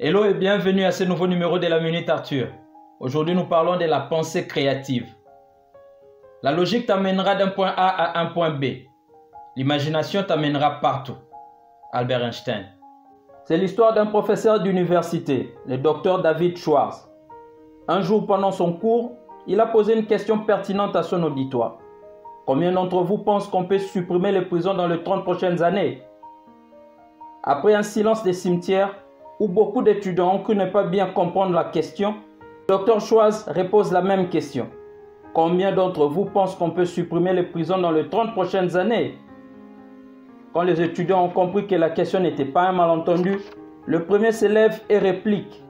Hello et bienvenue à ce nouveau numéro de la Minute Arthur. Aujourd'hui, nous parlons de la pensée créative. La logique t'amènera d'un point A à un point B. L'imagination t'amènera partout. Albert Einstein. C'est l'histoire d'un professeur d'université, le docteur David Schwartz. Un jour, pendant son cours, il a posé une question pertinente à son auditoire. Combien d'entre vous pensent qu'on peut supprimer les prisons dans les 30 prochaines années? Après un silence des cimetières, où beaucoup d'étudiants ont cru ne pas bien comprendre la question, le Dr Schwartz repose la même question. Combien d'entre vous pensent qu'on peut supprimer les prisons dans les 30 prochaines années? Quand les étudiants ont compris que la question n'était pas un malentendu, le premier s'élève et réplique.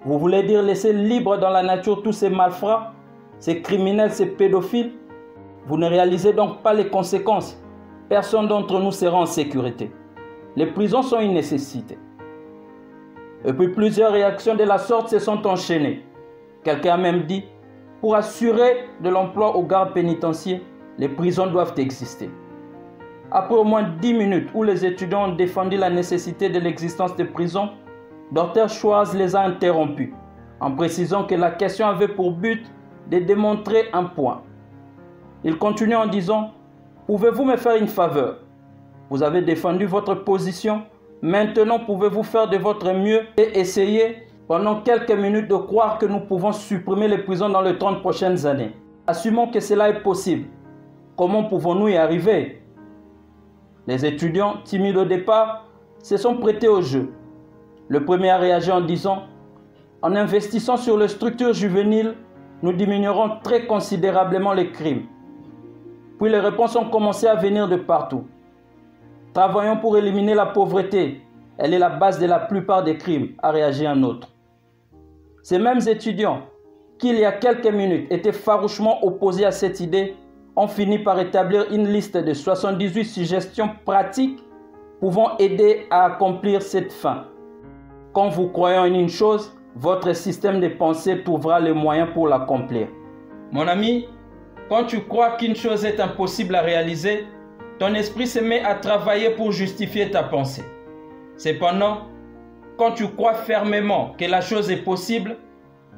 Vous voulez dire laisser libre dans la nature tous ces malfrats, ces criminels, ces pédophiles? Vous ne réalisez donc pas les conséquences. Personne d'entre nous sera en sécurité. Les prisons sont une nécessité. Et puis plusieurs réactions de la sorte se sont enchaînées. Quelqu'un a même dit, pour assurer de l'emploi aux gardes pénitentiaires, les prisons doivent exister. Après au moins 10 minutes où les étudiants ont défendu la nécessité de l'existence de prisons, Dr Schwartz les a interrompus, en précisant que la question avait pour but de démontrer un point. Il continue en disant, pouvez-vous me faire une faveur? Vous avez défendu votre position. Maintenant, pouvez-vous faire de votre mieux et essayer pendant quelques minutes de croire que nous pouvons supprimer les prisons dans les 30 prochaines années? Assumons que cela est possible. Comment pouvons-nous y arriver? Les étudiants, timides au départ, se sont prêtés au jeu. Le premier a réagi en disant « En investissant sur les structures juvéniles, nous diminuerons très considérablement les crimes. » Puis les réponses ont commencé à venir de partout. Travaillons pour éliminer la pauvreté. Elle est la base de la plupart des crimes, a réagi un autre. Ces mêmes étudiants, qui il y a quelques minutes étaient farouchement opposés à cette idée, ont fini par établir une liste de 78 suggestions pratiques pouvant aider à accomplir cette fin. Quand vous croyez en une chose, votre système de pensée trouvera les moyens pour l'accomplir. Mon ami, quand tu crois qu'une chose est impossible à réaliser, ton esprit se met à travailler pour justifier ta pensée. Cependant, quand tu crois fermement que la chose est possible,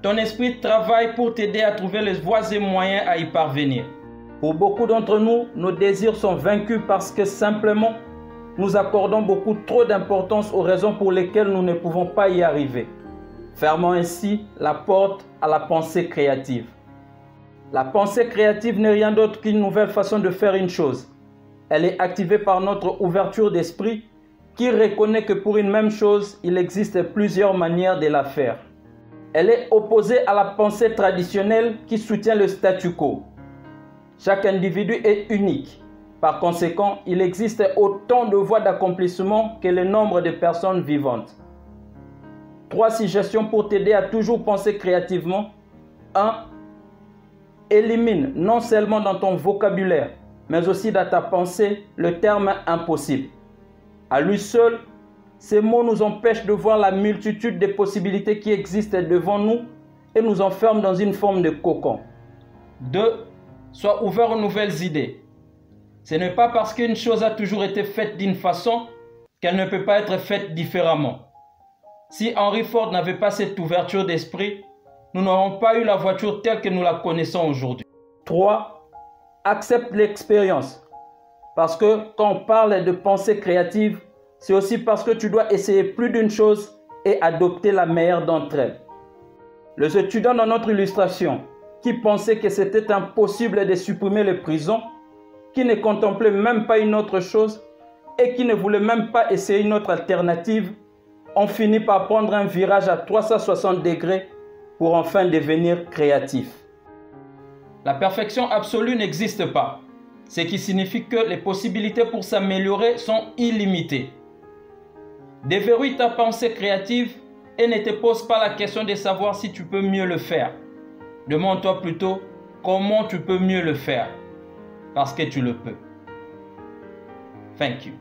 ton esprit travaille pour t'aider à trouver les voies et moyens à y parvenir. Pour beaucoup d'entre nous, nos désirs sont vaincus parce que simplement, nous accordons beaucoup trop d'importance aux raisons pour lesquelles nous ne pouvons pas y arriver. Fermons ainsi la porte à la pensée créative. La pensée créative n'est rien d'autre qu'une nouvelle façon de faire une chose. Elle est activée par notre ouverture d'esprit qui reconnaît que pour une même chose, il existe plusieurs manières de la faire. Elle est opposée à la pensée traditionnelle qui soutient le statu quo. Chaque individu est unique. Par conséquent, il existe autant de voies d'accomplissement que le nombre de personnes vivantes. 3 suggestions pour t'aider à toujours penser créativement. 1. Élimine non seulement dans ton vocabulaire, mais aussi dans ta pensée, le terme impossible. À lui seul, ces mots nous empêchent de voir la multitude de possibilités qui existent devant nous et nous enferment dans une forme de cocon. 2. Sois ouvert aux nouvelles idées. Ce n'est pas parce qu'une chose a toujours été faite d'une façon qu'elle ne peut pas être faite différemment. Si Henry Ford n'avait pas cette ouverture d'esprit, nous n'aurions pas eu la voiture telle que nous la connaissons aujourd'hui. 3. Accepte l'expérience. Parce que quand on parle de pensée créative, c'est aussi parce que tu dois essayer plus d'une chose et adopter la meilleure d'entre elles. Les étudiants dans notre illustration, qui pensaient que c'était impossible de supprimer les prisons, qui ne contemplaient même pas une autre chose et qui ne voulaient même pas essayer une autre alternative, ont fini par prendre un virage à 360 degrés pour enfin devenir créatifs. La perfection absolue n'existe pas, ce qui signifie que les possibilités pour s'améliorer sont illimitées. Déverrouille ta pensée créative et ne te pose pas la question de savoir si tu peux mieux le faire. Demande-toi plutôt comment tu peux mieux le faire, parce que tu le peux. Thank you.